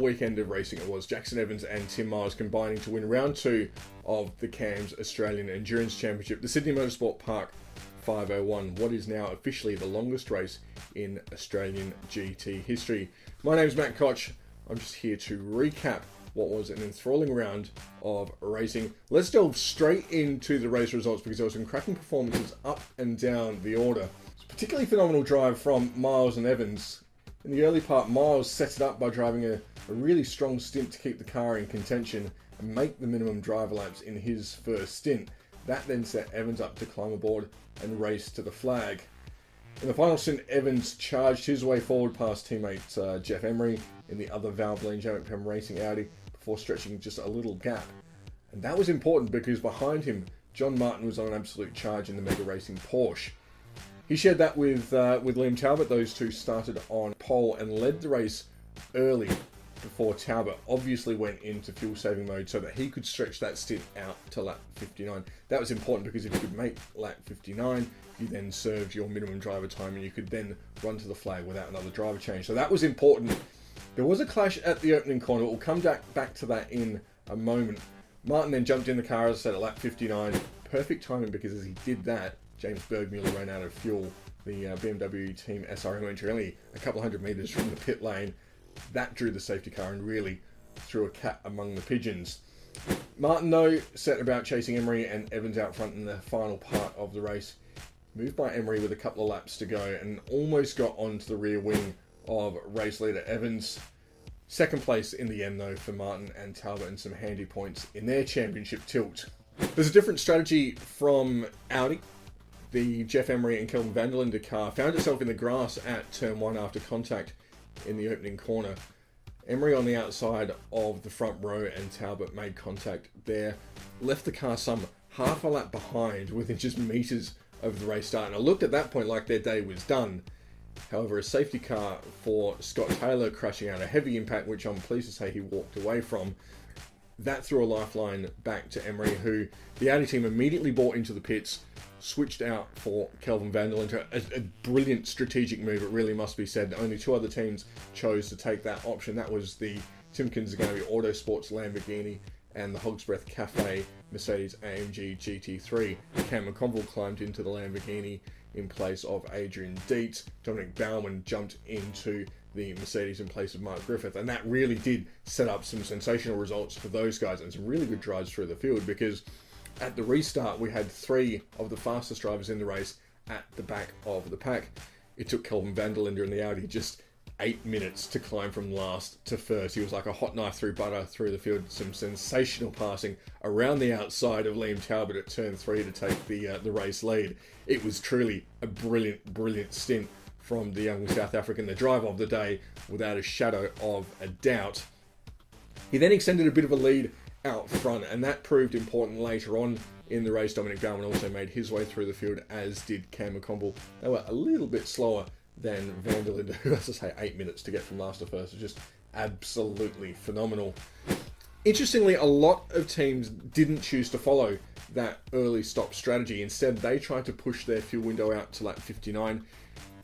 weekend of racing it was. Jackson Evans and Tim Miles combining to win round 2 of the CAMS Australian Endurance Championship, the Sydney Motorsport Park 501, what is now officially the longest race in Australian GT history. My name's Matt Koch. I'm just here to recap what was an enthralling round of racing. Let's delve straight into the race results because there were some cracking performances up and down the order. It's a particularly phenomenal drive from Miles and Evans. In the early part, Miles set it up by driving a really strong stint to keep the car in contention and make the minimum driver laps in his first stint. That then set Evans up to climb aboard and race to the flag. In the final stint, Evans charged his way forward past teammate Jeff Emery in the other Valvoline Jam Racing Audi before stretching just a little gap. And that was important because behind him, John Martin was on an absolute charge in the Mega Racing Porsche. He shared that with Liam Talbot. Those two started on pole and led the race early before Talbot obviously went into fuel saving mode so that he could stretch that stint out to lap 59. That was important because if you could make lap 59, you then served your minimum driver time and you could then run to the flag without another driver change. So that was important. There was a clash at the opening corner. We'll come back to that in a moment. Martin then jumped in the car, as I said, at lap 59. Perfect timing because as he did that, James Bergmuller ran out of fuel. The BMW team SRM entry only a couple hundred metres from the pit lane. That drew the safety car and really threw a cat among the pigeons. Martin, though, set about chasing Emery and Evans out front in the final part of the race. Moved by Emery with a couple of laps to go and almost got onto the rear wing of race leader Evans. Second place in the end, though, for Martin and Talbot, and some handy points in their championship tilt. There's a different strategy from Audi. The Jeff Emery and Kelvin van der Linde car found itself in the grass at turn 1 after contact in the opening corner. Emery on the outside of the front row and Talbot made contact there. Left the car some half a lap behind within just metres of the race start. And I looked at that point like their day was done. However, a safety car for Scott Taylor crashing out, a heavy impact, which I'm pleased to say he walked away from. That threw a lifeline back to Emery, who the Audi team immediately brought into the pits, switched out for Kelvin van der Linde. A brilliant strategic move, it really must be said. Only 2 other teams chose to take that option. That was the Timken Zagami Autosports Lamborghini and the Hogsbreath Cafe Mercedes AMG GT3. Cam McConville climbed into the Lamborghini in place of Adrian Dietz. Dominic Baumann jumped into the Mercedes in place of Mark Griffith, and that really did set up some sensational results for those guys and some really good drives through the field, because at the restart we had 3 of the fastest drivers in the race at the back of the pack. It took Kelvin van der Linde and the Audi just 8 minutes to climb from last to first. He was like a hot knife through butter through the field. Some sensational passing around the outside of Liam Talbot at turn 3 to take the race lead. It was truly a brilliant stint from the young South African, the driver of the day, without a shadow of a doubt. He then extended a bit of a lead out front, and that proved important later on in the race. Dominic Baumann also made his way through the field, as did Cam McConville. They were a little bit slower than van der Linde, who, as I say, 8 minutes to get from last to first. It's just absolutely phenomenal. Interestingly, a lot of teams didn't choose to follow that early stop strategy. Instead, they tried to push their fuel window out to lap 59.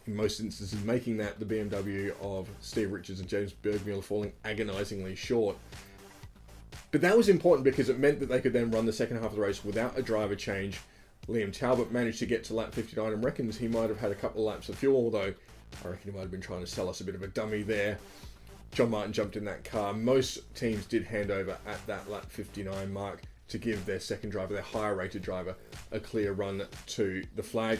In most instances, making that the BMW of Steve Richards and James Bergmuller falling agonisingly short. But that was important because it meant that they could then run the second half of the race without a driver change. Liam Talbot managed to get to lap 59 and reckons he might have had a couple of laps of fuel, although I reckon he might have been trying to sell us a bit of a dummy there. John Martin jumped in that car. Most teams did hand over at that lap 59 mark to give their second driver, their higher rated driver, a clear run to the flag.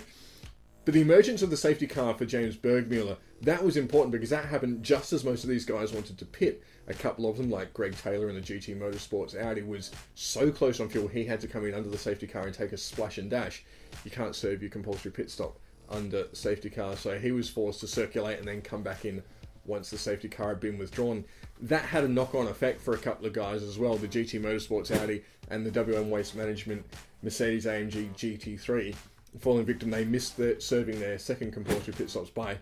But the emergence of the safety car for James Bergmuller, that was important because that happened just as most of these guys wanted to pit. A couple of them, like Greg Taylor in the GT Motorsports Audi, was so close on fuel he had to come in under the safety car and take a splash and dash. You can't serve your compulsory pit stop under safety car, so he was forced to circulate and then come back in once the safety car had been withdrawn. That had a knock-on effect for a couple of guys as well, the GT Motorsports Audi and the WM Waste Management Mercedes AMG GT3. Falling victim, they missed serving their second compulsory pit stops by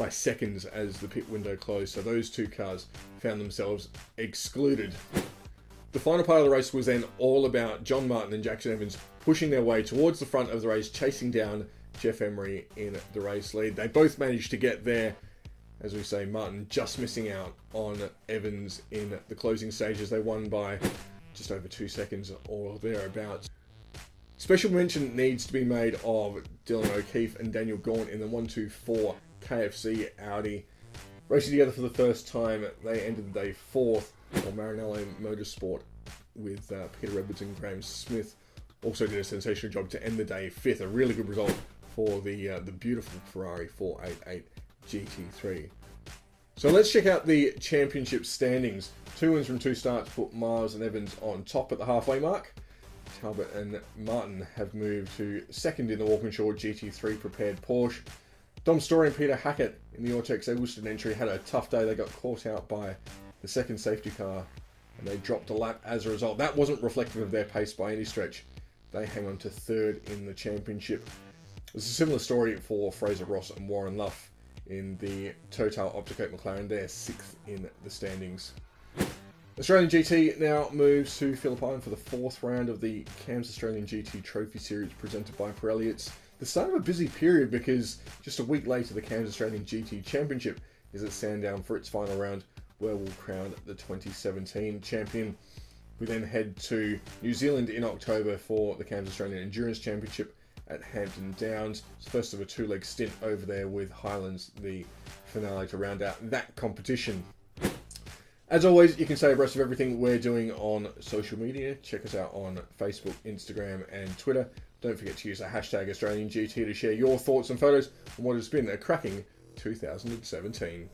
seconds as the pit window closed, so those 2 cars found themselves excluded. The final part of the race was then all about John Martin and Jackson Evans pushing their way towards the front of the race, chasing down Jeff Emery in the race lead. They both managed to get there As we say, Martin just missing out on Evans in the closing stages. They won by just over 2 seconds or thereabouts. Special mention needs to be made of Dylan O'Keefe and Daniel Gaunt in the 124 KFC Audi. Racing together for the first time, they ended the day 4th, while Maranello Motorsport with Peter Edwards and Graham Smith also did a sensational job to end the day 5th. A really good result for the beautiful Ferrari 488 GT3. So let's check out the championship standings. 2 wins from 2 starts put Miles and Evans on top at the halfway mark. Talbot and Martin have moved to second in the Walkinshaw GT3 prepared Porsche. Dom Story and Peter Hackett in the Autex Eggleston entry had a tough day. They got caught out by the second safety car and they dropped a lap as a result. That wasn't reflective of their pace by any stretch. They hang on to 3rd in the championship. There's a similar story for Fraser Ross and Warren Luff in the Total Opticoat McLaren. They're 6th in the standings. Australian GT now moves to Phillip Island for the 4th round of the CAMS Australian GT Trophy Series presented by Pirelli. It's the start of a busy period because just a week later the CAMS Australian GT Championship is at Sandown for its final round, where we'll crown the 2017 champion. We then head to New Zealand in October for the CAMS Australian Endurance Championship at Hampton Downs. It's the first of a 2-leg stint over there with Highlands, the finale to round out that competition. As always, you can stay abreast of everything we're doing on social media. Check us out on Facebook, Instagram and Twitter. Don't forget to use the hashtag AustralianGT to share your thoughts and photos on what has been a cracking 2017.